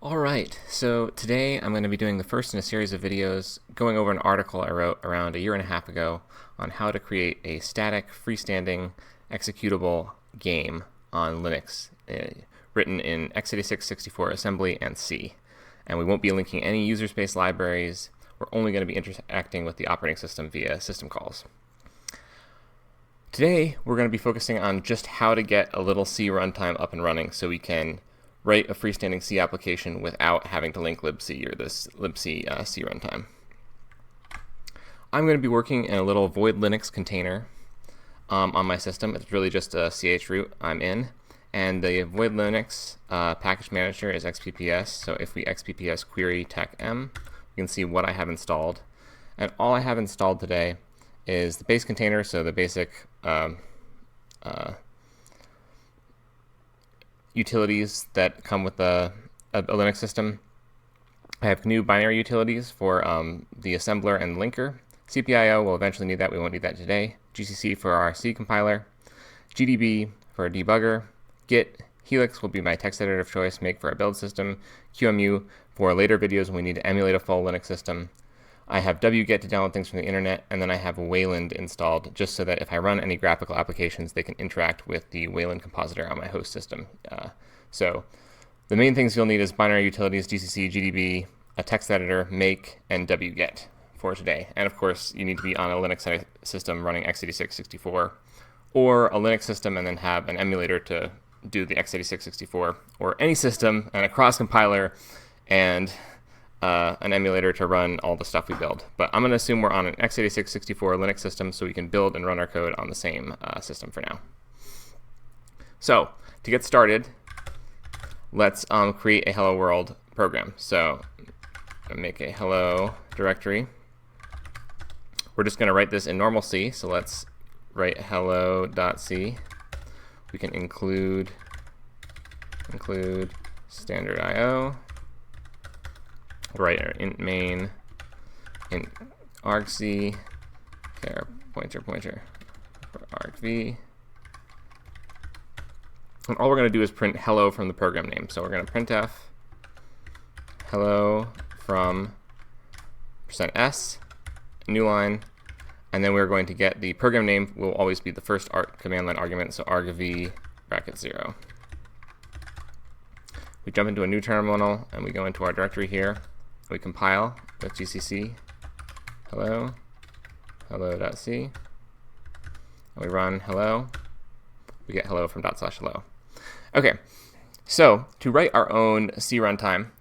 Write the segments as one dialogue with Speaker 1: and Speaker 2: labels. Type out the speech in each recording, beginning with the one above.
Speaker 1: Alright, so today I'm going to be doing the first in a series of videos going over an article I wrote around a year and a half ago on how to create a static, freestanding, executable game on Linux written in x86, 64 assembly, and C. And we won't be linking any user space libraries. We're only going to be interacting with the operating system via system calls. Today we're going to be focusing on just how to get a little C runtime up and running so we can write a freestanding C application without having to link libc or this libc C runtime. I'm going to be working in a little void Linux container on my system. It's really just a ch root I'm in, and the void Linux package manager is xpps. So if we xpps query tech-m, we can see what I have installed. And all I have installed today is the base container, so the basic utilities that come with a Linux system. I have new binary utilities for the assembler and linker. CPIO will eventually need that. We won't need that today. GCC for our C compiler. GDB for a debugger. Git. Helix will be my text editor of choice, make for our build system. QEMU for later videos when we need to emulate a full Linux system. I have wget to download things from the internet, and then I have Wayland installed just so that if I run any graphical applications, they can interact with the Wayland compositor on my host system. So the main things you'll need is binary utilities, GCC, GDB, a text editor, make, and wget for today. And of course, you need to be on a Linux system running x86, 64, or a Linux system and then have an emulator to do the x86, 64, or any system and a cross-compiler and an emulator to run all the stuff we build. But I'm going to assume we're on an x86, 64 Linux system so we can build and run our code on the same system for now. So to get started, let's create a hello world program. So I'm going to make a hello directory. We're just going to write this in normal C. So let's write hello.c. We can include standard IO. Write our int main, int argc, char pointer for argv. And all we're going to do is print hello from the program name. So we're going to printf hello from %s, new line, and then we're going to get the program name will always be the first command line argument, so argv bracket 0. We jump into a new terminal and we go into our directory here. We compile with gcc hello.c, and we run hello. We get hello from /hello. Okay, so to write our own C runtime,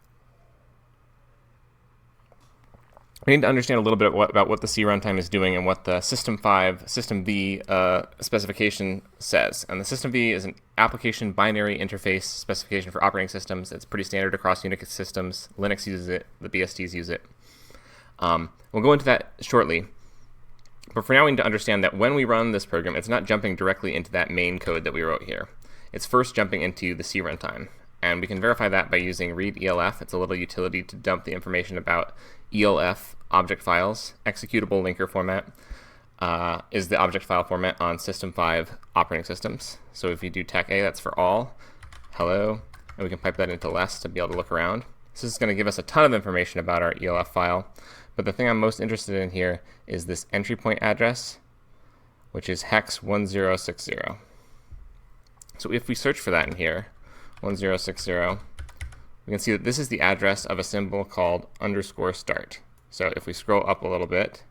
Speaker 1: we need to understand a little bit about what the C runtime is doing and what the System V specification says. And the System V is an application binary interface specification for operating systems. It's pretty standard across Unix systems. Linux uses it. The BSDs use it. We'll go into that shortly. But for now, we need to understand that when we run this program, it's not jumping directly into that main code that we wrote here. It's first jumping into the C runtime. And we can verify that by using read-elf. It's a little utility to dump the information about ELF object files. Executable linker format is the object file format on System 5 operating systems. So if you do tech A, that's for all, hello, and we can pipe that into less to be able to look around. This is going to give us a ton of information about our ELF file. But the thing I'm most interested in here is this entry point address, which is hex 1060. So if we search for that in here, 1060, we can see that this is the address of a symbol called _start. So if we scroll up a little bit,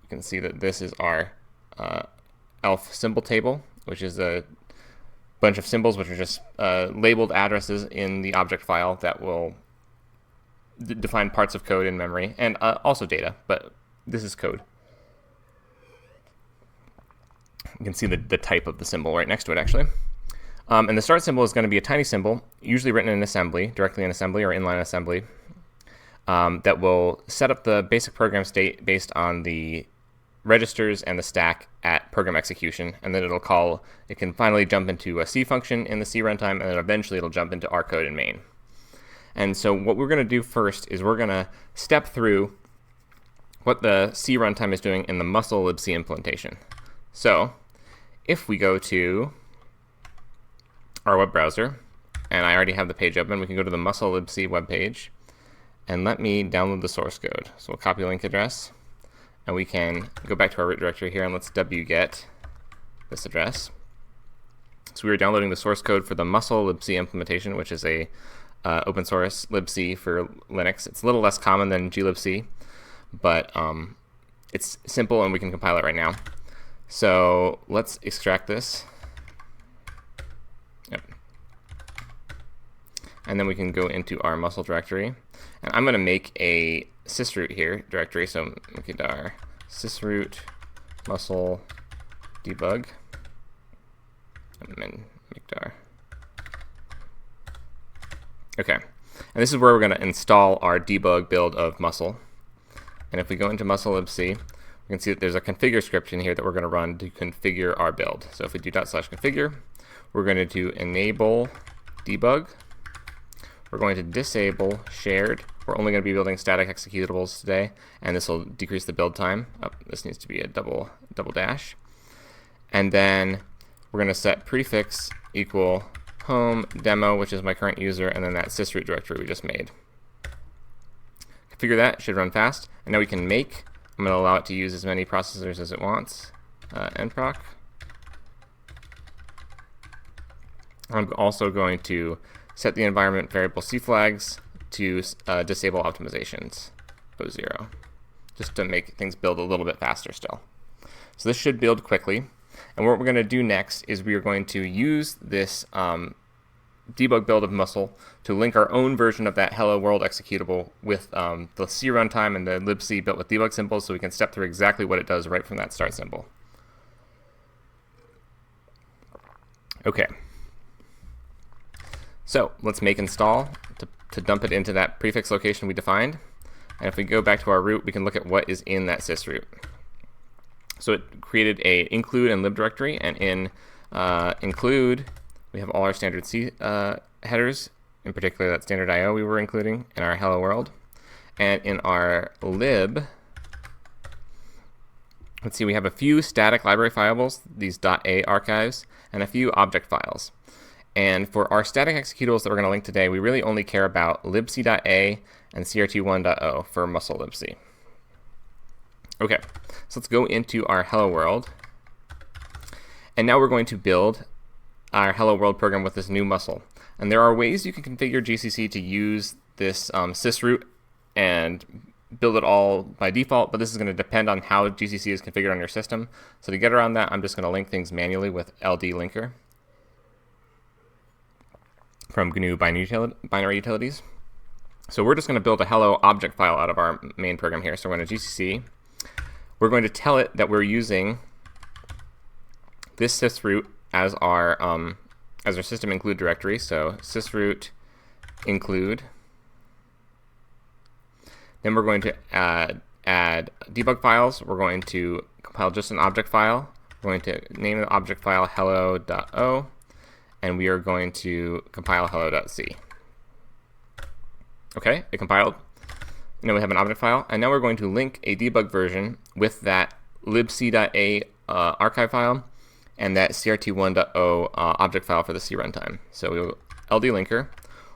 Speaker 1: we can see that this is our ELF symbol table, which is a bunch of symbols which are just labeled addresses in the object file that will define parts of code in memory, and also data, but this is code. You can see the type of the symbol right next to it, actually. And the start symbol is going to be a tiny symbol, usually written in assembly, directly in assembly or inline assembly, that will set up the basic program state based on the registers and the stack at program execution, and then it can finally jump into a C function in the C runtime, and then eventually it'll jump into our code in main. And so what we're going to do first is we're going to step through what the C runtime is doing in the muscle libc implementation. So if we go to our web browser and I already have the page open, we can go to the muscle libc webpage, and let me download the source code. So we'll copy link address, and we can go back to our root directory here, and let's wget this address. So we were downloading the source code for the muscle libc implementation, which is a open source libc for Linux. It's a little less common than glibc, but it's simple and we can compile it right now. So let's extract this. Yep. And then we can go into our muscle directory. And I'm going to make a sysroot here directory. So make it our sysroot muscle debug. And then make dar. Okay. And this is where we're going to install our debug build of muscle. And if we go into muscle libc, we can see that there's a configure script in here that we're going to run to configure our build. So if we do /configure, we're going to do enable debug. We're going to disable shared. We're only going to be building static executables today, and this will decrease the build time. Oh, this needs to be a double dash. And then we're going to set prefix equal home demo, which is my current user, and then that sysroot directory we just made. Configure that, should run fast. And now we can make. I'm going to allow it to use as many processors as it wants. nproc. I'm also going to set the environment variable cflags to disable optimizations, 0, just to make things build a little bit faster still. So this should build quickly. And what we're going to do next is we are going to use this debug build of muscle to link our own version of that hello world executable with the C runtime and the libc built with debug symbols, so we can step through exactly what it does right from that start symbol. Okay. So let's make install to dump it into that prefix location we defined. And if we go back to our root, we can look at what is in that sysroot. So it created a include and lib directory, and in include, we have all our standard C headers, in particular that standard IO we were including in our hello world. And in our lib, let's see, we have a few static library files, these .a archives, and a few object files. And for our static executables that we're going to link today, we really only care about libc.a and crt1.o for muscle libc. Okay, so let's go into our hello world. And now we're going to build our hello world program with this new muscle. And there are ways you can configure GCC to use this sysroot and build it all by default, but this is going to depend on how GCC is configured on your system. So to get around that, I'm just going to link things manually with ld linker from GNU binary utilities. So we're just going to build a hello object file out of our main program here. So we're going to GCC. We're going to tell it that we're using this sysroot as our system include directory. So sysroot include. Then we're going to add debug files. We're going to compile just an object file. We're going to name the object file hello.o, and we are going to compile hello.c. Okay, it compiled. Now we have an object file, and now we're going to link a debug version with that libc.a archive file and that crt1.o object file for the C runtime. So we will ld linker.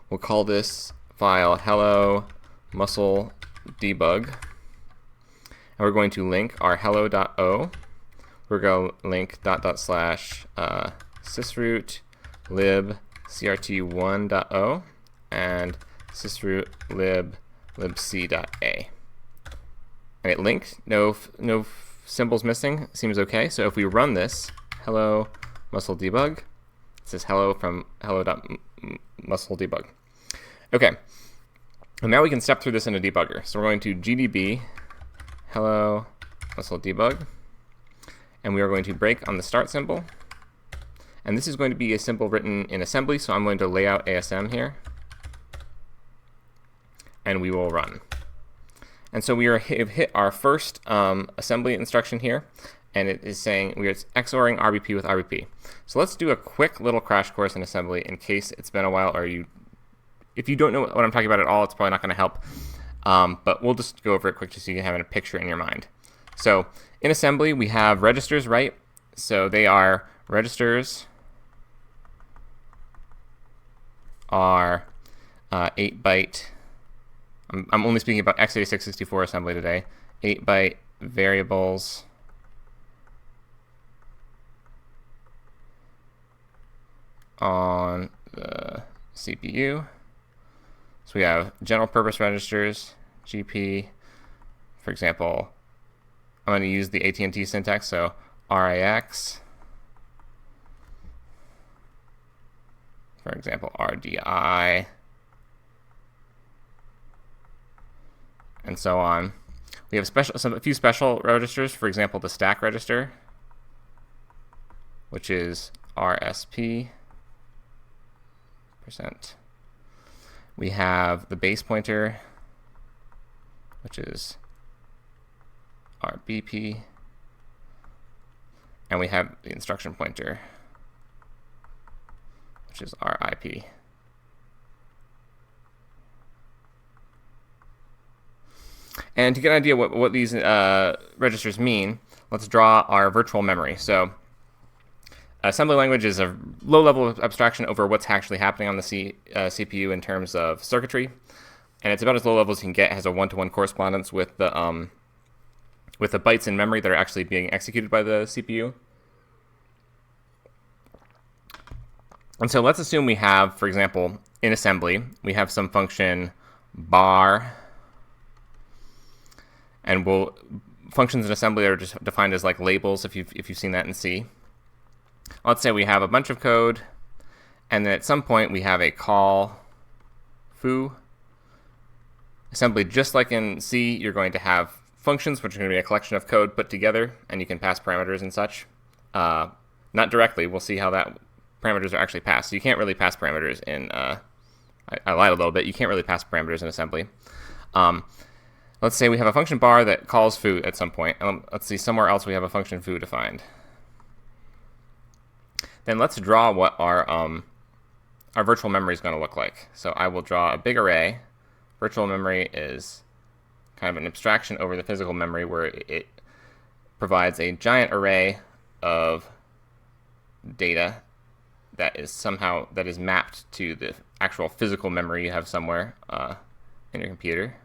Speaker 1: We'll call this file hello muscle debug, and we're going to link our hello.o. We're going to link /sysroot lib crt1.o and sysroot lib libc.a. And it linked, no symbols missing, seems okay. So if we run this, hello muscle debug, it says hello from hello.muscle debug. Okay, and now we can step through this in a debugger. So we're going to gdb hello muscle debug, and we are going to break on the start symbol. And this is going to be a symbol written in assembly, so I'm going to lay out ASM here, and we will run. And so we have hit our first assembly instruction here, and it is saying we are XORing RBP with RBP. So let's do a quick little crash course in assembly in case it's been a while, or if you don't know what I'm talking about at all, it's probably not going to help. But we'll just go over it quick just so you can have a picture in your mind. So in assembly, we have registers, right? So they are registers are 8-byte. I'm only speaking about x86 64 assembly today. 8-byte variables on the CPU. So we have general purpose registers, GP. For example, I'm going to use the AT&T syntax, so RIX. For example, RDI, and so on. We have a few special registers. For example, the stack register, which is RSP %. We have the base pointer, which is RBP, and we have the instruction pointer, which is RIP. And to get an idea what these registers mean, let's draw our virtual memory. So assembly language is a low level of abstraction over what's actually happening on the CPU in terms of circuitry. And it's about as low level as you can get. It has a one-to-one correspondence with the bytes in memory that are actually being executed by the CPU. And so let's assume we have, for example, in assembly, we have some function bar, and functions in assembly are just defined as like labels if you've seen that in C. Let's say we have a bunch of code, and then at some point we have a call foo. Assembly, just like in C, you're going to have functions, which are going to be a collection of code put together, and you can pass parameters and such. Not directly. We'll see how that parameters are actually passed. So you can't really pass parameters in, I lied a little bit, you can't really pass parameters in assembly. Let's say we have a function bar that calls foo at some point. Let's see, somewhere else we have a function foo defined. Then let's draw what our virtual memory is going to look like. So I will draw a big array. Virtual memory is kind of an abstraction over the physical memory where it provides a giant array of data that is mapped to the actual physical memory you have somewhere in your computer.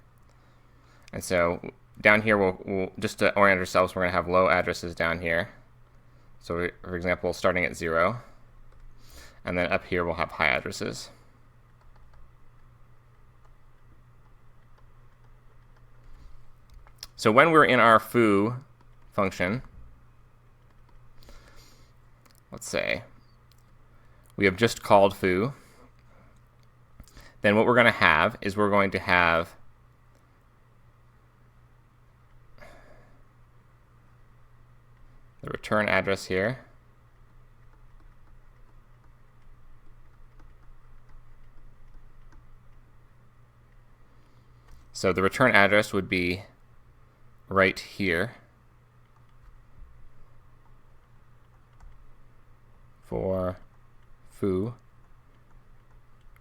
Speaker 1: And so down here, we'll just to orient ourselves, we're going to have low addresses down here. So for example, starting at 0. And then up here, we'll have high addresses. So when we're in our foo function, let's say we have just called foo, then what we're going to have is we're going to have the return address here. So the return address would be right here for foo.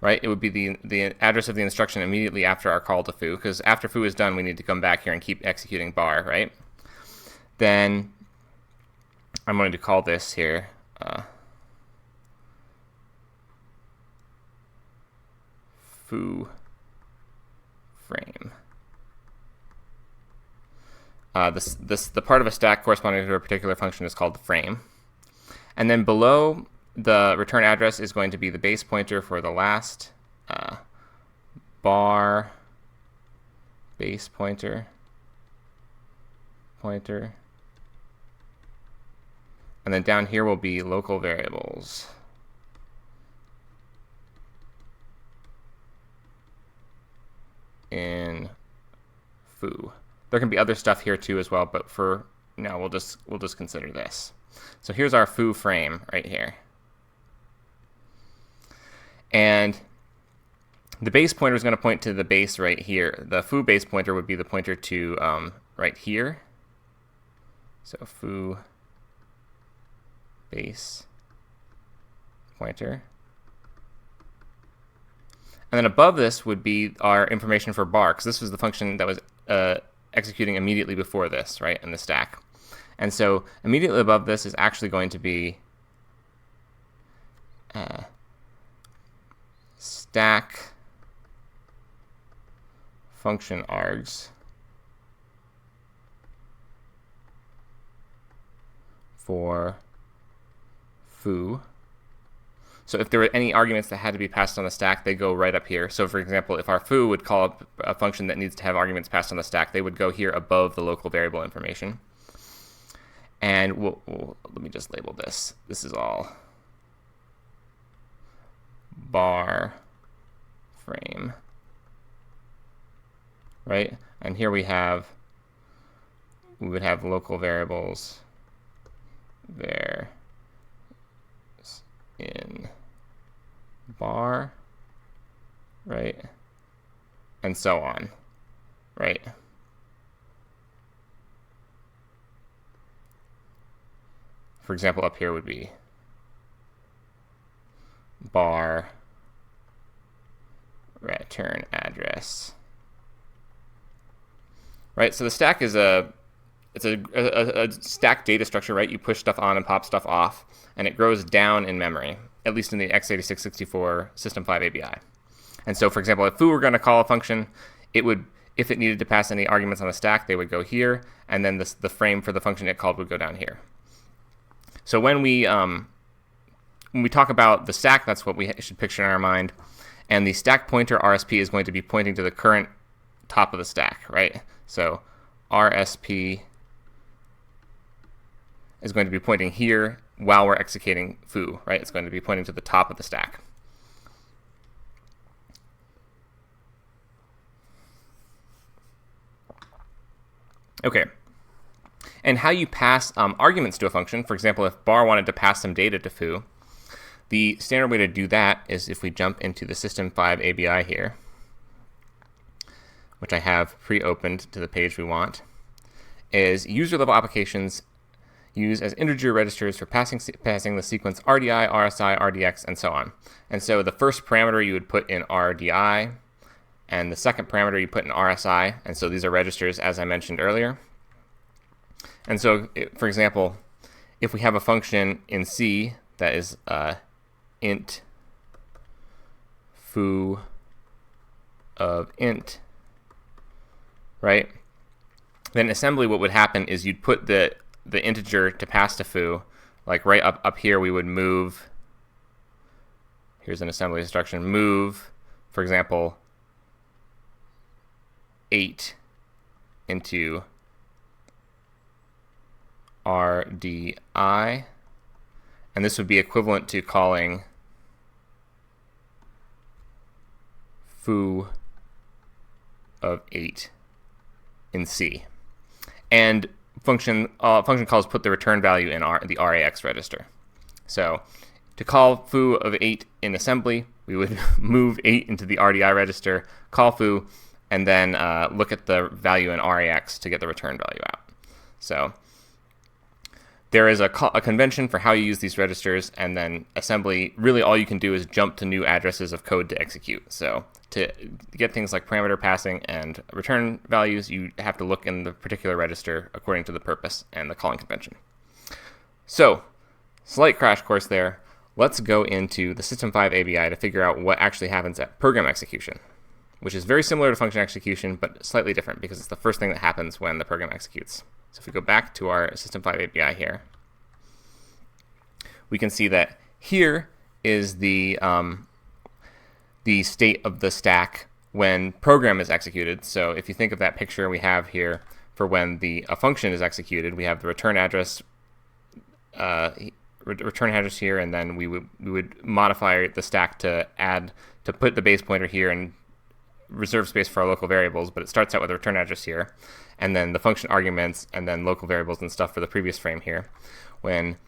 Speaker 1: Right? It would be the address of the instruction immediately after our call to foo, because after foo is done, we need to come back here and keep executing bar, right? Then I'm going to call this here foo frame. The part of a stack corresponding to a particular function is called the frame. And then below the return address is going to be the base pointer for the last bar base pointer. And then down here will be local variables. In foo. There can be other stuff here too as well, but for now we'll just consider this. So here's our foo frame right here. And the base pointer is going to point to the base right here. The foo base pointer would be the pointer to right here. So foo base pointer. And then above this would be our information for bar, because this was the function that was executing immediately before this, right, in the stack. And so immediately above this is actually going to be stack function args for foo. So if there were any arguments that had to be passed on the stack, they go right up here. So for example, if our foo would call up a function that needs to have arguments passed on the stack, they would go here above the local variable information. And let me just label this. This is all bar frame, right? And here we would have local variables there in bar, right? And so on, right? For example, up here would be bar return address, right? So the stack is a stack data structure, right? You push stuff on and pop stuff off, and it grows down in memory, at least in the x86-64 System 5 ABI. And so, for example, if foo were going to call a function, it would, if it needed to pass any arguments on the stack, they would go here, and then the frame for the function it called would go down here. So when we talk about the stack, that's what we should picture in our mind. And the stack pointer RSP is going to be pointing to the current top of the stack, right? So RSP is going to be pointing here while we're executing foo, right? It's going to be pointing to the top of the stack. Okay. And how you pass arguments to a function, for example, if bar wanted to pass some data to foo, the standard way to do that is if we jump into the System 5 ABI here, which I have pre-opened to the page we want, is user-level applications used as integer registers for passing the sequence RDI, RSI, RDX, and so on. And so the first parameter you would put in RDI, and the second parameter you put in RSI, and so these are registers as I mentioned earlier. And so, for example, if we have a function in C that is int foo of int, right? Then assembly, what would happen is you'd put the integer to pass to foo, like right up here we would move, here's an assembly instruction, move, for example, 8 into RDI, and this would be equivalent to calling foo of 8 in C. And function calls put the return value in the RAX register. So to call foo of 8 in assembly, we would move 8 into the RDI register, call foo, and then look at the value in RAX to get the return value out. So there is a convention for how you use these registers, and then assembly, really all you can do is jump to new addresses of code to execute. So to get things like parameter passing and return values, you have to look in the particular register according to the purpose and the calling convention. So, slight crash course there. Let's go into the System 5 ABI to figure out what actually happens at program execution, which is very similar to function execution, but slightly different because it's the first thing that happens when the program executes. So if we go back to our System 5 ABI here, we can see that here is the state of the stack when program is executed. So if you think of that picture we have here for when a function is executed, we have the return address here, and then we would modify the stack to put the base pointer here and reserve space for our local variables, but it starts out with a return address here, and then the function arguments, and then local variables and stuff for the previous frame here. When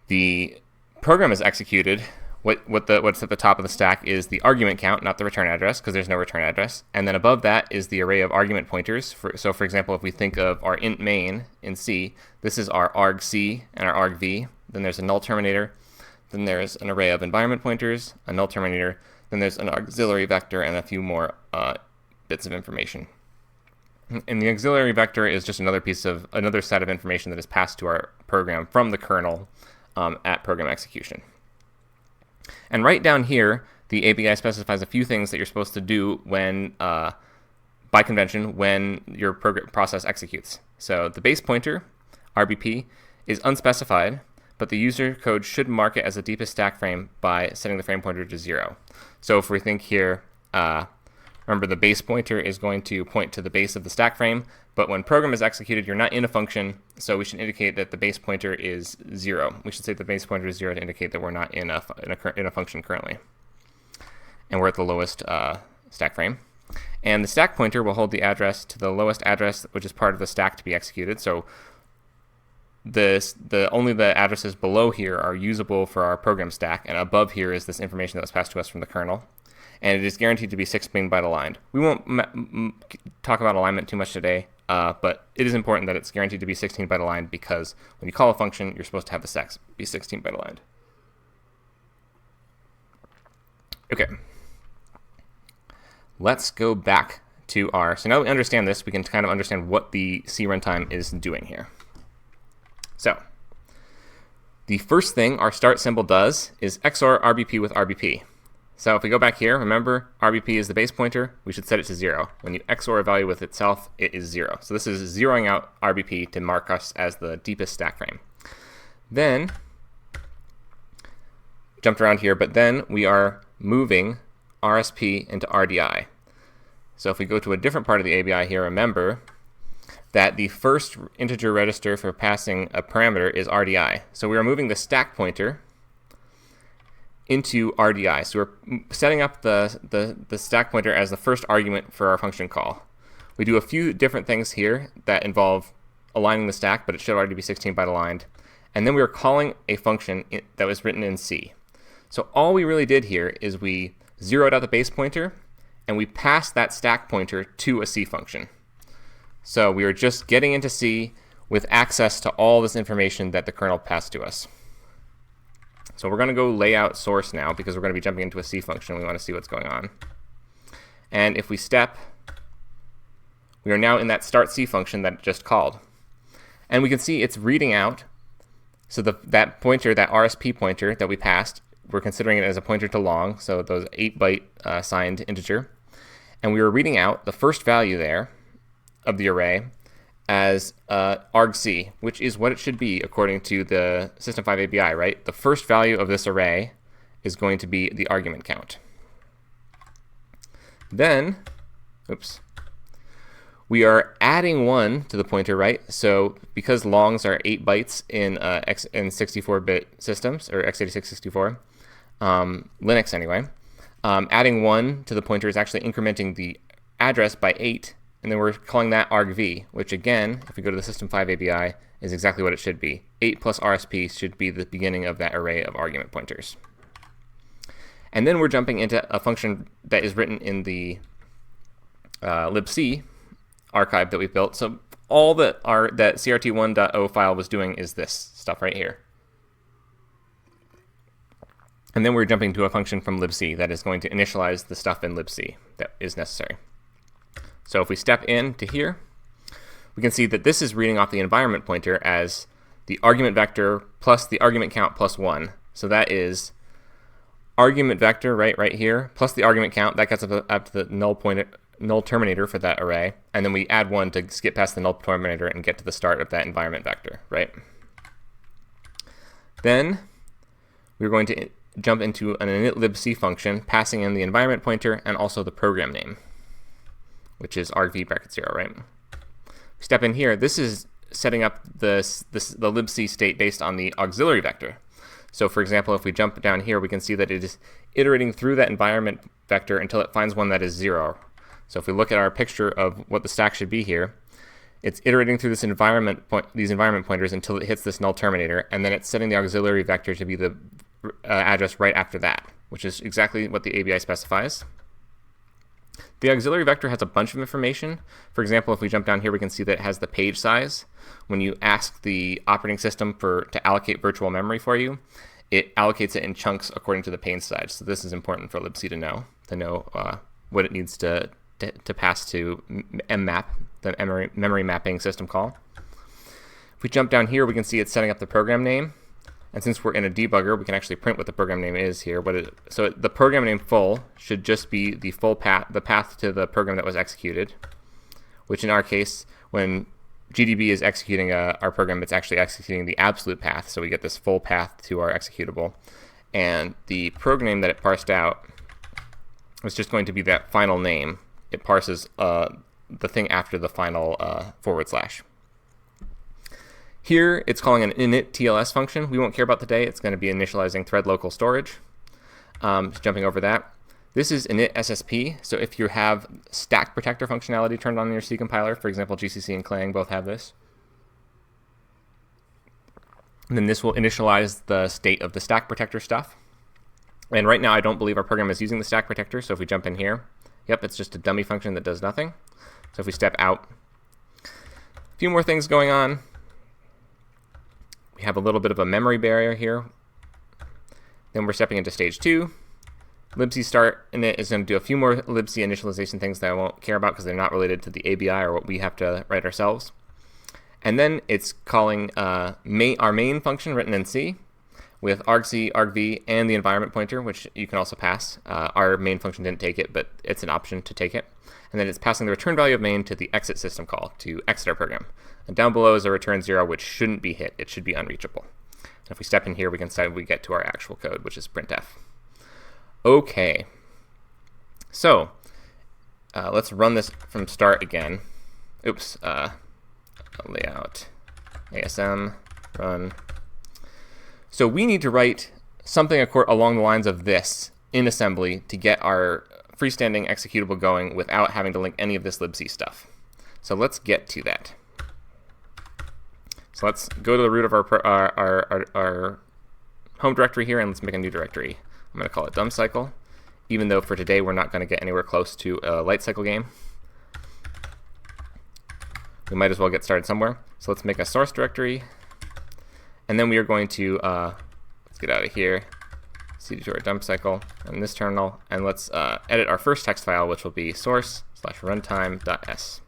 Speaker 1: the program is executed, what's at the top of the stack is the argument count, not the return address, because there's no return address. And then above that is the array of argument pointers. So for example, if we think of our int main in C, this is our argc and our argv. Then there's a null terminator. Then there's an array of environment pointers, a null terminator. Then there's an auxiliary vector and a few more bits of information. And the auxiliary vector is just another set of information that is passed to our program from the kernel at program execution. And right down here, the API specifies a few things that you're supposed to do when, by convention, when your process executes. So the base pointer, RBP, is unspecified, but the user code should mark it as the deepest stack frame by setting the frame pointer to 0. So if we think here, remember the base pointer is going to point to the base of the stack frame, but when program is executed, you're not in a function, so we should indicate that the base pointer is 0. We should say the base pointer is 0 to indicate that we're not in a function currently. And we're at the lowest stack frame. And the stack pointer will hold the address to the lowest address, which is part of the stack to be executed. So only the addresses below here are usable for our program stack, and above here is this information that was passed to us from the kernel. And it is guaranteed to be 16 byte aligned. We won't talk about alignment too much today, but it is important that it's guaranteed to be 16 byte aligned, because when you call a function, you're supposed to have the stacks be 16 byte aligned. Okay. Let's go back to so now that we understand this, we can kind of understand what the C runtime is doing here. So the first thing our start symbol does is XOR RBP with RBP. So if we go back here, remember RBP is the base pointer, we should set it to 0. When you XOR a value with itself, it is 0. So this is zeroing out RBP to mark us as the deepest stack frame. Then, jumped around here, but then we are moving RSP into RDI. So if we go to a different part of the ABI here, remember that the first integer register for passing a parameter is RDI. So we are moving the stack pointer into RDI. So we're setting up the stack pointer as the first argument for our function call. We do a few different things here that involve aligning the stack, but it should already be 16 byte aligned. And then we are calling a function that was written in C. So all we really did here is we zeroed out the base pointer, and we passed that stack pointer to a C function. So we are just getting into C with access to all this information that the kernel passed to us. So we're going to go lay out source now, because we're going to be jumping into a C function. We want to see what's going on. And if we step, we are now in that start C function that it just called. And we can see it's reading out. So that pointer, that RSP pointer that we passed, we're considering it as a pointer to long, so those 8-byte signed integer. And we were reading out the first value there of the array as argc, which is what it should be according to the System5 API, right? The first value of this array is going to be the argument count. Then, we are adding 1 to the pointer, right? So because longs are 8 bytes in 64-bit systems, or x86 64, Linux anyway, adding 1 to the pointer is actually incrementing the address by 8, and then we're calling that argv, which again, if we go to the System5 API, is exactly what it should be. 8 plus RSP should be the beginning of that array of argument pointers. And then we're jumping into a function that is written in the libc archive that we've built. So all that crt1.o file was doing is this stuff right here. And then we're jumping to a function from libc that is going to initialize the stuff in libc that is necessary. So if we step in to here, we can see that this is reading off the environment pointer as the argument vector plus the argument count plus 1. So that is argument vector right here plus the argument count. That gets up to the null terminator for that array. And then we add 1 to skip past the null terminator and get to the start of that environment vector, right? Then we're going to jump into an initlibc function, passing in the environment pointer and also the program name, which is argv bracket 0, right? Step in here. This is setting up the libc state based on the auxiliary vector. So for example, if we jump down here, we can see that it is iterating through that environment vector until it finds one that is 0. So if we look at our picture of what the stack should be here, it's iterating through these environment pointers until it hits this null terminator, and then it's setting the auxiliary vector to be the address right after that, which is exactly what the ABI specifies. The auxiliary vector has a bunch of information. For example, if we jump down here, we can see that it has the page size. When you ask the operating system to allocate virtual memory for you, it allocates it in chunks according to the page size. So this is important for libc to know what it needs to pass to mmap, the memory mapping system call. If we jump down here, we can see it's setting up the program name. And since we're in a debugger, we can actually print what the program name is here. So the program name full should just be the full path, the path to the program that was executed, which in our case, when GDB is executing our program, it's actually executing the absolute path. So we get this full path to our executable. And the program name that it parsed out is just going to be that final name. It parses the thing after the final /. Here, it's calling an init TLS function. We won't care about today. It's going to be initializing thread local storage. Just jumping over that. This is init SSP. So if you have stack protector functionality turned on in your C compiler, for example, GCC and Clang both have this, and then this will initialize the state of the stack protector stuff. And right now, I don't believe our program is using the stack protector. So if we jump in here, yep, it's just a dummy function that does nothing. So if we step out, a few more things going on. We have a little bit of a memory barrier here. Then we're stepping into stage 2. libc start init is going to do a few more libc initialization things that I won't care about because they're not related to the ABI or what we have to write ourselves. And then it's calling our main function written in C with argc, argv, and the environment pointer, which you can also pass. Our main function didn't take it, but it's an option to take it. And then it's passing the return value of main to the exit system call to exit our program. And down below is a return 0, which shouldn't be hit. It should be unreachable. And if we step in here, we can say we get to our actual code, which is printf. Okay. So let's run this from start again. Oops. Layout, ASM, run. So we need to write something along the lines of this in assembly to get our freestanding executable going without having to link any of this libc stuff. So let's get to that. So let's go to the root of our home directory here, and let's make a new directory. I'm going to call it dumb cycle, even though for today we're not going to get anywhere close to a light cycle game. We might as well get started somewhere. So let's make a source directory, and then we are going to let's get out of here, cd to our dump cycle on this terminal, and let's edit our first text file, which will be source/runtime.s.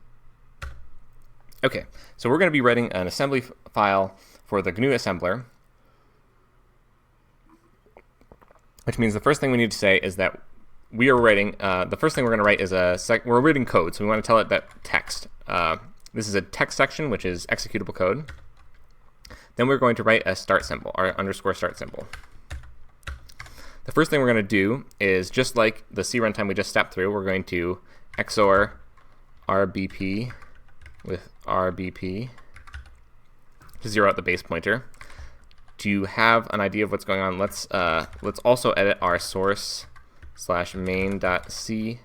Speaker 1: Okay, so we're going to be writing an assembly file for the GNU assembler, which means the first thing we need to say is that we are writing, the first thing we're going to write is we're writing code, so we want to tell it that text. This is a text section, which is executable code. Then we're going to write a start symbol, our underscore start symbol. The first thing we're going to do is, just like the C runtime we just stepped through, we're going to XOR RBP with RBP to zero out the base pointer. To have an idea of what's going on, let's also edit our source/main.c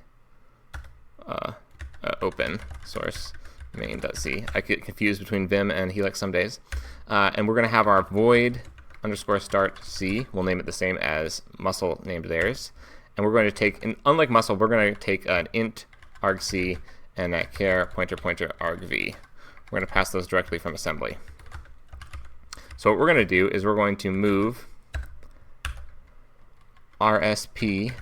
Speaker 1: open source main.c. I get confused between Vim and Helix some days. And we're going to have our void underscore start c. We'll name it the same as muscle named theirs. And we're going to take, unlike muscle, we're going to take an int argc and a char pointer argv. We're going to pass those directly from assembly. So what we're going to do is we're going to move RSP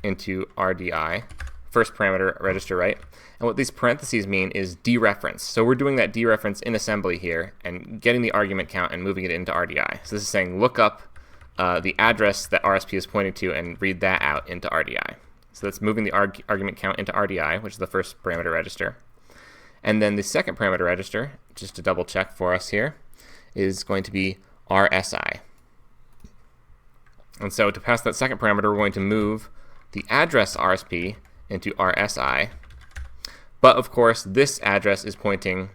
Speaker 1: into RDI, first parameter register, right? And what these parentheses mean is dereference. So we're doing that dereference in assembly here and getting the argument count and moving it into RDI. So this is saying look up the address that RSP is pointing to and read that out into RDI. So that's moving the argument count into RDI, which is the first parameter register. And then the second parameter register, just to double check for us here, is going to be RSI. And so to pass that second parameter, we're going to move the address RSP into RSI. But of course, this address is pointing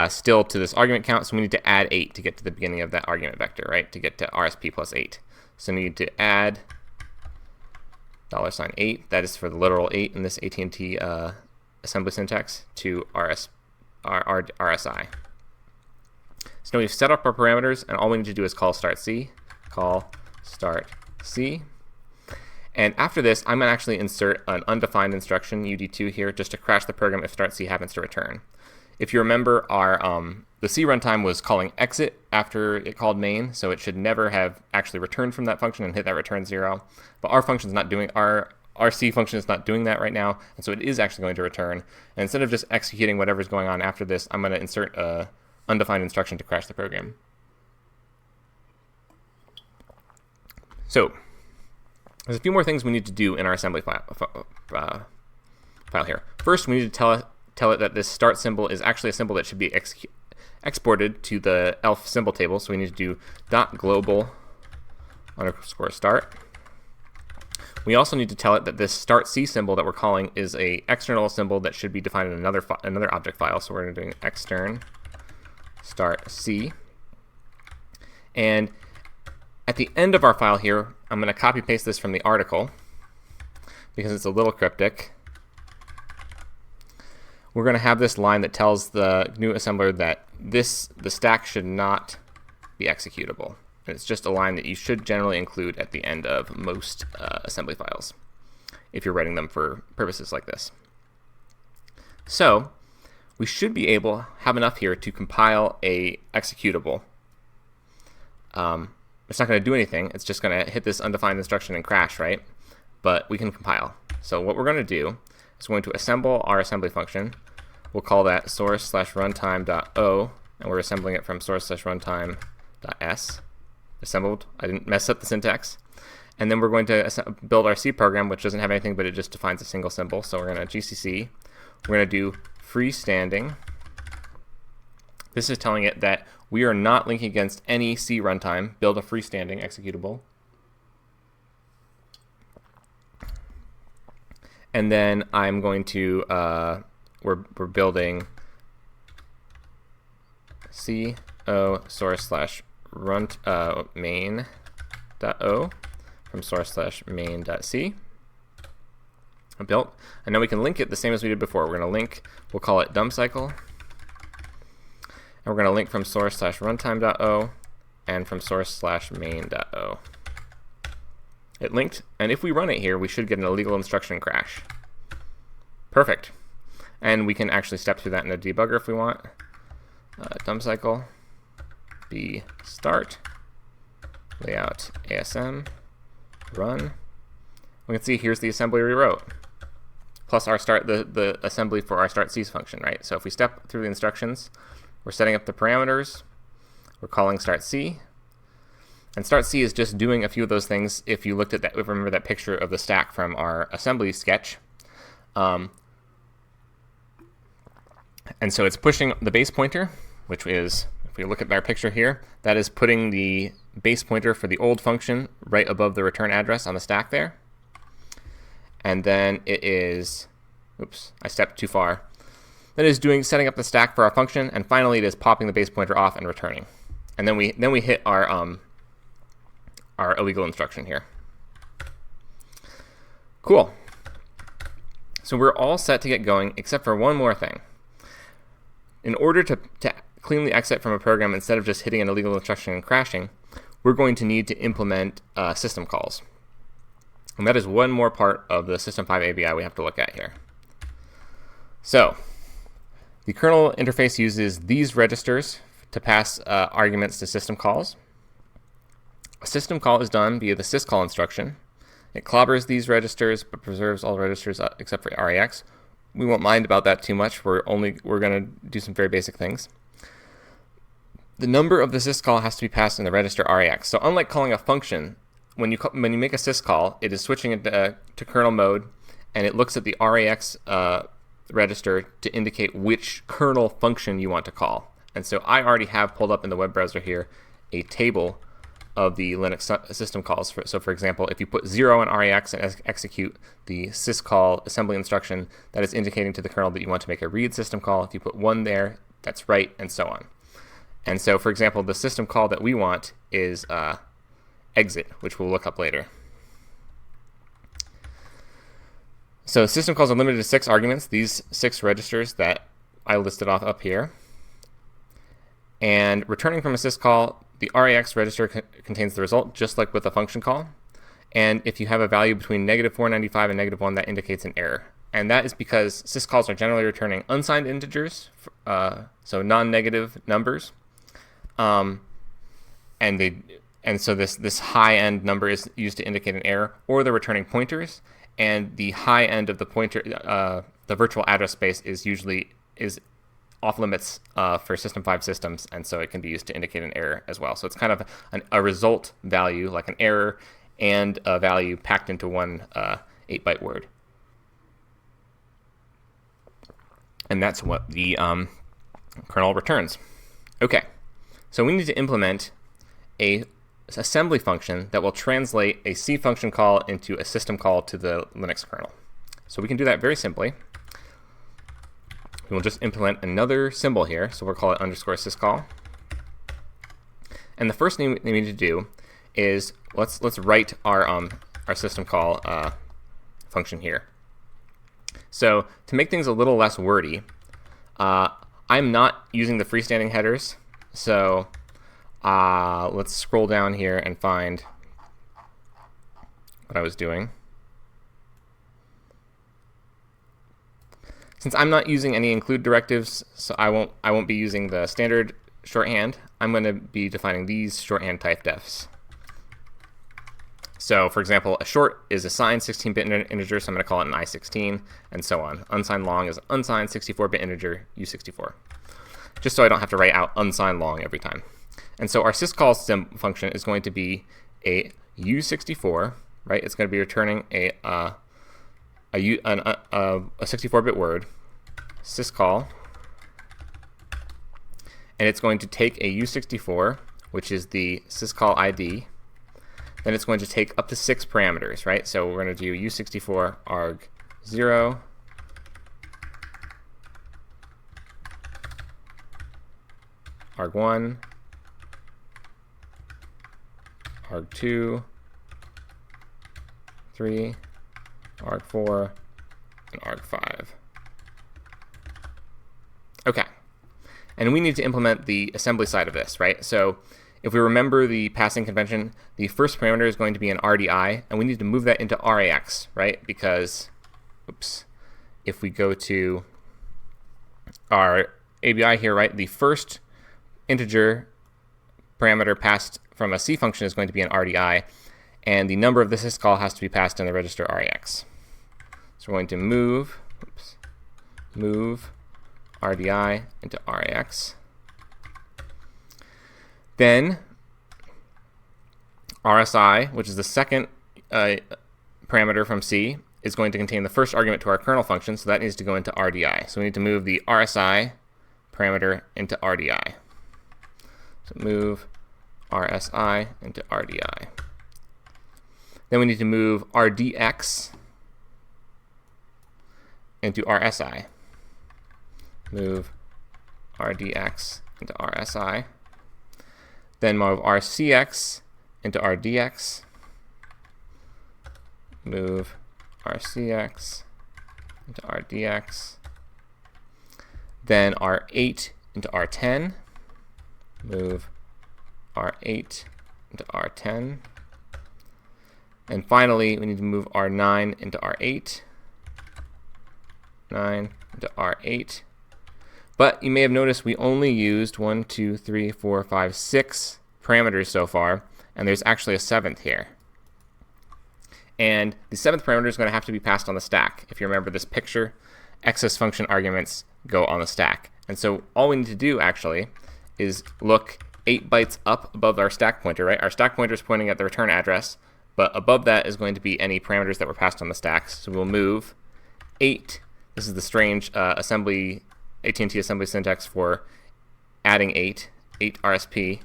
Speaker 1: still to this argument count, so we need to add 8 to get to the beginning of that argument vector, right? To get to RSP plus 8. So we need to add $8, that is for the literal 8 in this AT&T assembly syntax, to RSI. So now we've set up our parameters, and all we need to do is call start C. And after this, I'm going to actually insert an undefined instruction, UD2 here, just to crash the program if start C happens to return. If you remember, the C runtime was calling exit after it called main, so it should never have actually returned from that function and hit that return 0. But our function is not doing, our C function is not doing that right now, and so it is actually going to return. And instead of just executing whatever's going on after this, I'm going to insert a undefined instruction to crash the program. So there's a few more things we need to do in our assembly file here. First, we need to tell it that this start symbol is actually a symbol that should be exported to the ELF symbol table. So we need to do .global_start. We also need to tell it that this start C symbol that we're calling is a external symbol that should be defined in another object file. So we're doing extern start C. And at the end of our file here, I'm going to copy paste this from the article because it's a little cryptic. We're going to have this line that tells the GNU assembler that the stack should not be executable. And it's just a line that you should generally include at the end of most assembly files if you're writing them for purposes like this. So we should be able to have enough here to compile a executable. It's not going to do anything. It's just going to hit this undefined instruction and crash, right? But we can compile. So what we're going to do is we're going to assemble our assembly function. We'll call that source/runtime.o, and we're assembling it from source/runtime.s. Assembled. I didn't mess up the syntax. And then we're going to build our C program, which doesn't have anything, but it just defines a single symbol. So we're going to GCC. We're going to do freestanding. This is telling it that we are not linking against any C runtime. Build a freestanding executable. And then I'm going to, we're building co source/main.o from source/main.c. Built. And now we can link it the same as we did before. We're going to link, we'll call it dump cycle. And we're going to link from source/runtime.o and from source/main.o. It linked, and if we run it here, we should get an illegal instruction crash. Perfect. And we can actually step through that in a debugger if we want. Dump cycle, b start, layout ASM, run. We can see here's the assembly we wrote, plus our the assembly for our start C's function, right? So if we step through the instructions, we're setting up the parameters, we're calling start C, and start C is just doing a few of those things. If you looked at that, if you remember that picture of the stack from our assembly sketch. And so it's pushing the base pointer, which is, if we look at our picture here, that is putting the base pointer for the old function right above the return address on the stack there. And then it is, oops, I stepped too far. That is setting up the stack for our function, and finally it is popping the base pointer off and returning. And then we hit our illegal instruction here. Cool. So we're all set to get going, except for one more thing. In order to cleanly exit from a program instead of just hitting an illegal instruction and crashing, we're going to need to implement system calls. And that is one more part of the System 5 ABI we have to look at here. So the kernel interface uses these registers to pass arguments to system calls. A system call is done via the syscall instruction. It clobbers these registers but preserves all registers except for RAX. We won't mind about that too much. We're going to do some very basic things. The number of the syscall has to be passed in the register RAX. So unlike calling a function, when you make a syscall, it is switching it to kernel mode, and it looks at the RAX register to indicate which kernel function you want to call. And so I already have pulled up in the web browser here a table of the Linux system calls. So for example, if you put 0 on RAX and execute the syscall assembly instruction, that is indicating to the kernel that you want to make a read system call. If you put 1 there, that's right, and so on. And so for example, the system call that we want is exit, which we'll look up later. So system calls are limited to 6 arguments, these 6 registers that I listed off up here. And returning from a syscall, the RAX register contains the result, just like with a function call. And if you have a value between -495 and -1, that indicates an error. And that is because syscalls are generally returning unsigned integers, so non-negative numbers. And so this high-end number is used to indicate an error, or they're returning pointers. And the high end of the pointer, the virtual address space, is off limits for System 5 systems, and so it can be used to indicate an error as well. So it's kind of a result value, like an error, and a value packed into one 8-byte word. And that's what the kernel returns. Okay, so we need to implement a assembly function that will translate a C function call into a system call to the Linux kernel. So we can do that very simply. We will just implement another symbol here, so we'll call it _syscall. And the first thing we need to do is let's write our system call function here. So to make things a little less wordy, I'm not using the freestanding headers. So let's scroll down here and find what I was doing. Since I'm not using any include directives, so I won't be using the standard shorthand. I'm going to be defining these shorthand type defs. So, for example, a short is a signed 16-bit integer, so I'm going to call it an I16, and so on. Unsigned long is an unsigned 64-bit integer, U64. Just so I don't have to write out unsigned long every time. And so our syscall function is going to be a U64, right? It's going to be returning a 64-bit word, syscall, and it's going to take a U64, which is the syscall ID. Then it's going to take up to 6 parameters, right? So we're going to do U64 arg0, arg1, arg2, 3, arg4, and arg5. Okay, and we need to implement the assembly side of this, right? So if we remember the passing convention, the first parameter is going to be an RDI, and we need to move that into RAX, right? Because, oops, if we go to our ABI here, right, the first integer parameter passed from a C function is going to be an RDI, and the number of the syscall has to be passed in the register RAX. So we're going to move RDI into RAX. Then RSI, which is the second parameter from C, is going to contain the first argument to our kernel function, so that needs to go into RDI. So we need to move the RSI parameter into RDI. So move RSI into RDI. Then we need to move RDX into RSI. Move RDX into RSI. Then move RCX into RDX. Move RCX into RDX. Then R8 into R10. Move R8 into R10. And finally, we need to move R9 into R8. 9 into R8. But you may have noticed we only used 1, 2, 3, 4, 5, 6 parameters so far, and there's actually a 7th here. And the 7th parameter is going to have to be passed on the stack. If you remember this picture, excess function arguments go on the stack. And so all we need to do actually is look 8 bytes up above our stack pointer, right? Our stack pointer is pointing at the return address, but above that is going to be any parameters that were passed on the stacks. So we'll move 8. This is the strange AT&T assembly syntax for adding 8 RSP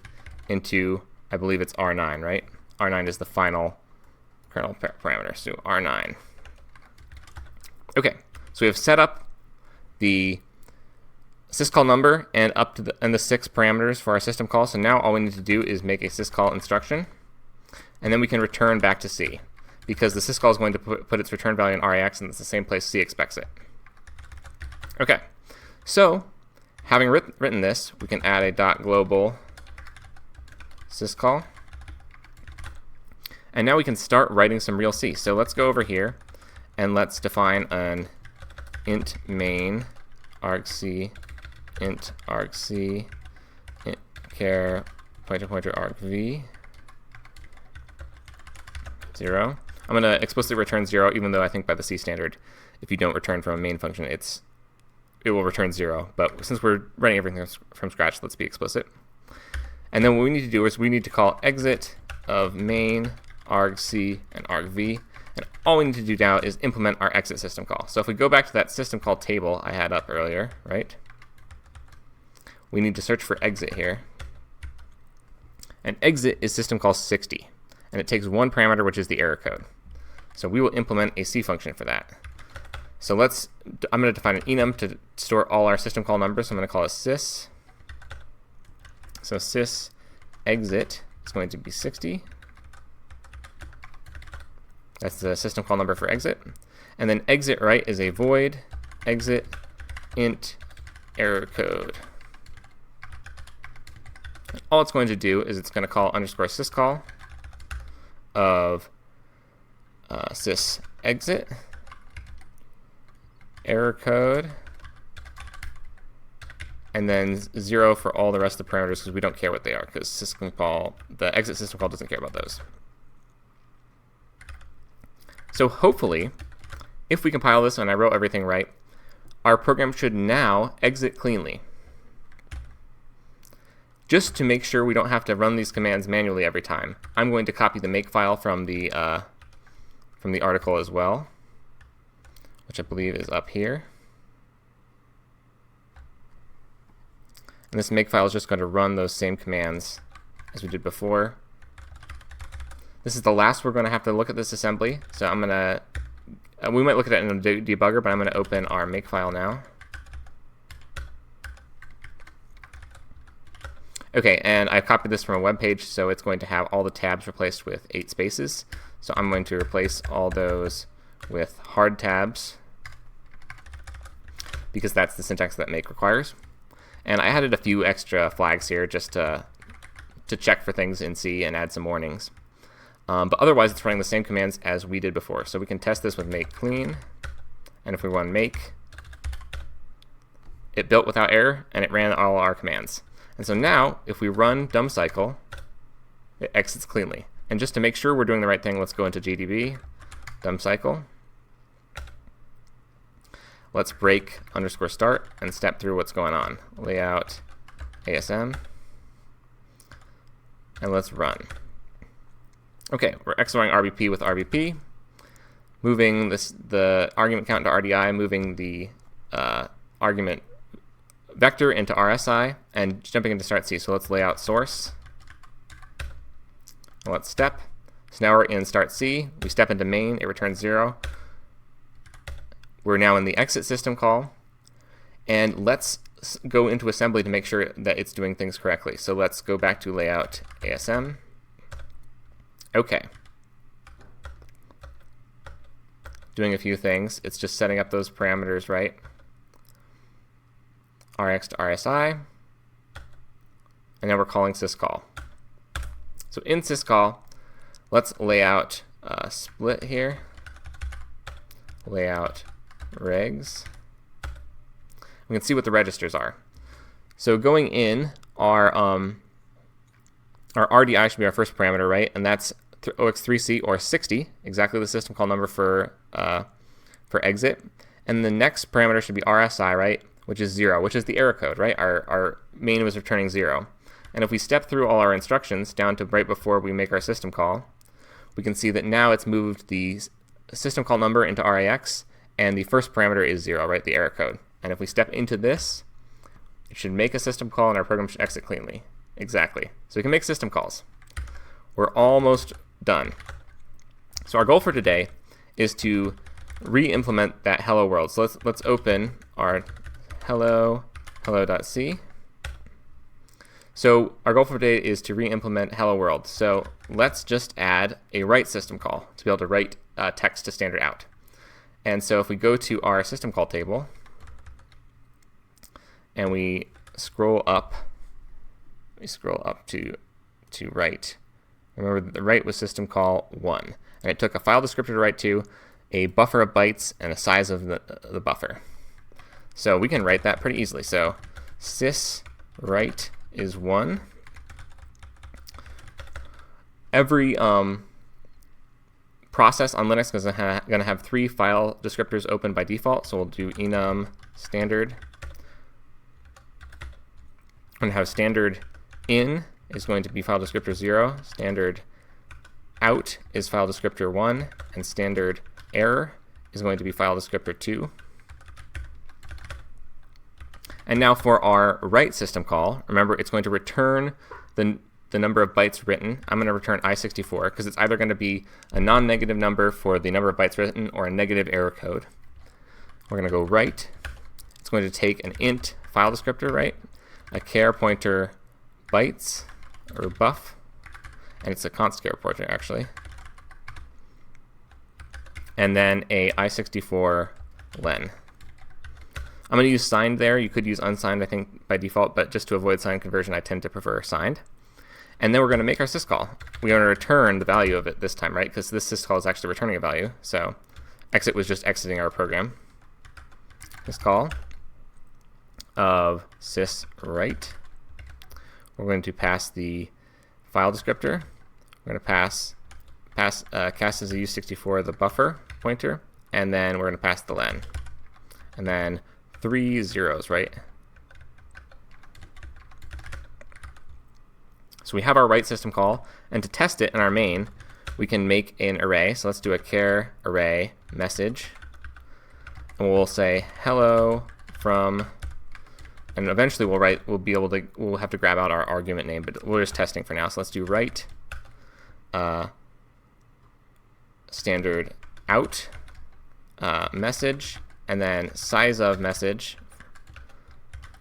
Speaker 1: into, I believe it's R9, right? R9 is the final kernel parameter, so R9. Okay, so we have set up the syscall number and up to the 6 parameters for our system call. So now all we need to do is make a syscall instruction, and then we can return back to C, because the syscall is going to put its return value in RAX, and it's the same place C expects it. Okay, so having written this, we can add a .global syscall, and now we can start writing some real C. So let's go over here and let's define an int main argc int argc int char pointer argv 0. I'm going to explicitly return 0, even though I think by the C standard, if you don't return from a main function, it's it will return 0. But since we're running everything from scratch, let's be explicit. And then what we need to do is we need to call exit of main, argc, and argv. And all we need to do now is implement our exit system call. So if we go back to that system call table I had up earlier, right? We need to search for exit here. And exit is system call 60. And it takes one parameter, which is the error code. So we will implement a C function for that. So I'm going to define an enum to store all our system call numbers. So I'm going to call it sys. So sys exit is going to be 60. That's the system call number for exit. And then exit right is a void exit int error code. And all it's going to do is it's going to call underscore syscall of sys exit error code, and then 0 for all the rest of the parameters because we don't care what they are, because the exit system call doesn't care about those. So hopefully, if we compile this and I wrote everything right, our program should now exit cleanly. Just to make sure we don't have to run these commands manually every time, I'm going to copy the makefile from the article as well, which I believe is up here. And this makefile is just going to run those same commands as we did before. This is the last we're going to have to look at this assembly, so I'm going to, we might look at it in a debugger, but I'm going to open our makefile now. Okay, and I copied this from a web page, so it's going to have all the tabs replaced with 8 spaces. So I'm going to replace all those with hard tabs, because that's the syntax that make requires. And I added a few extra flags here just to check for things in C and add some warnings. But otherwise, it's running the same commands as we did before. So we can test this with make clean. And if we run make, it built without error, and it ran all our commands. And so now, if we run dumb cycle, it exits cleanly. And just to make sure we're doing the right thing, let's go into GDB, dumb cycle. Let's break underscore start and step through what's going on. Layout ASM. And let's run. Okay, we're XORing RBP with RBP, moving the argument count to RDI, moving the argument vector into RSI, and jumping into start C. So let's lay out source. Let's step. So now we're in start C. We step into main. It returns 0. We're now in the exit system call. And let's go into assembly to make sure that it's doing things correctly. So let's go back to layout ASM. Okay. Doing a few things. It's just setting up those parameters right. Rx to RSI, and now we're calling syscall. So in syscall, let's lay out split here, layout regs. We can see what the registers are. So going in, our RDI should be our first parameter, right? And that's OX3C or 60, exactly the system call number for exit. And the next parameter should be RSI, right? Which is 0, which is the error code, right? Our main was returning 0. And if we step through all our instructions down to right before we make our system call, we can see that now it's moved the system call number into RAX, and the first parameter is 0, right? The error code. And if we step into this, it should make a system call, and our program should exit cleanly. Exactly. So we can make system calls. We're almost done. So our goal for today is to re-implement that hello world. So let's open our hello.c. So our goal for today is to re-implement hello world. So let's just add a write system call to be able to write text to standard out. And so if we go to our system call table and we scroll up to write. Remember that the write was system call 1, and it took a file descriptor to write to, a buffer of bytes, and a size of the buffer. So we can write that pretty easily. So sys write is 1. Every process on Linux is going to have 3 file descriptors open by default. So we'll do enum standard going to have standard in is going to be file descriptor 0, standard out is file descriptor 1, and standard error is going to be file descriptor 2. And now for our write system call, remember it's going to return the number of bytes written. I'm going to return I64 because it's either going to be a non-negative number for the number of bytes written or a negative error code. We're going to go write. It's going to take an int file descriptor, right? A char pointer bytes or buff, and it's a const char pointer actually. And then a I64 len. I'm going to use signed there. You could use unsigned, I think, by default, but just to avoid signed conversion, I tend to prefer signed. And then we're going to make our syscall. We're going to return the value of it this time, right? Because this syscall is actually returning a value. So exit was just exiting our program. Syscall of syswrite. We're going to pass the file descriptor. We're going to pass cast as a U64 the buffer pointer, and then we're going to pass the len. And then 3 zeros, right? So we have our write system call, and to test it in our main, we can make an array. So let's do a char array message, and we'll say hello from, and eventually we'll have to grab out our argument name, but we're just testing for now. So let's do write standard out message, and then size of message.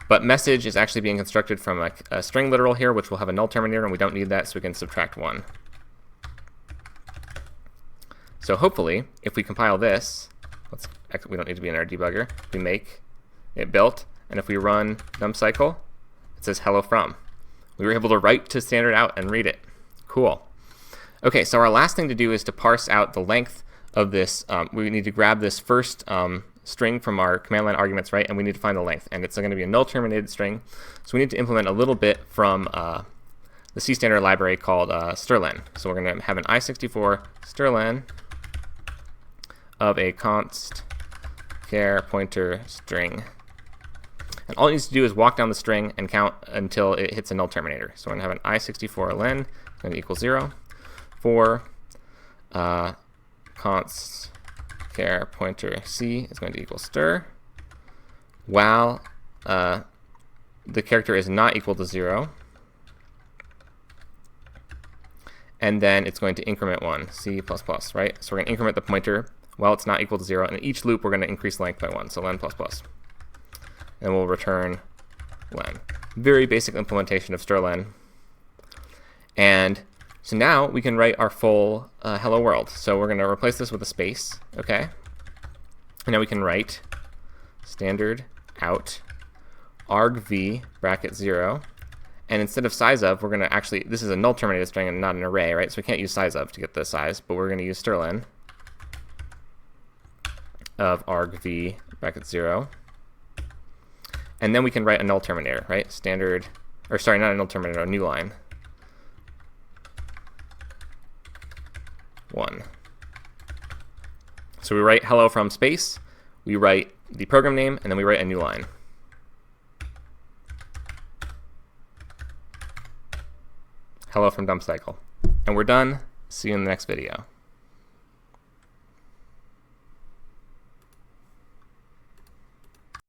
Speaker 1: But message is actually being constructed from a string literal here, which will have a null terminator, and we don't need that, so we can subtract 1. So hopefully, if we compile this, we don't need to be in our debugger, we make it built, and if we run num cycle, it says hello from. We were able to write to standard out and read it. Cool. Okay, so our last thing to do is to parse out the length of this. We need to grab this first string from our command line arguments, right? And we need to find the length, and it's going to be a null terminated string. So we need to implement a little bit from the C standard library called strlen. So we're going to have an I64 strlen of a const char pointer string. And all it needs to do is walk down the string and count until it hits a null terminator. So we're going to have an I64 len going to equal 0 for const char pointer c is going to equal stir while the character is not equal to 0, and then it's going to increment 1, c++, right? So we're going to increment the pointer while it's not equal to 0, and in each loop we're going to increase length by 1, so len++. And we'll return len. Very basic implementation of strlen. And so now we can write our full hello world. So we're going to replace this with a space, okay? And now we can write standard out argv bracket 0. And instead of size of, we're going to actually, this is a null terminated string and not an array, right? So we can't use size of to get the size, but we're going to use strlen of argv bracket 0. And then we can write a null terminator, right? Standard, or sorry, not a null terminator, a new line. 1. So we write hello from space, we write the program name, and then we write a new line. Hello from dump cycle. And we're done. See you in the next video.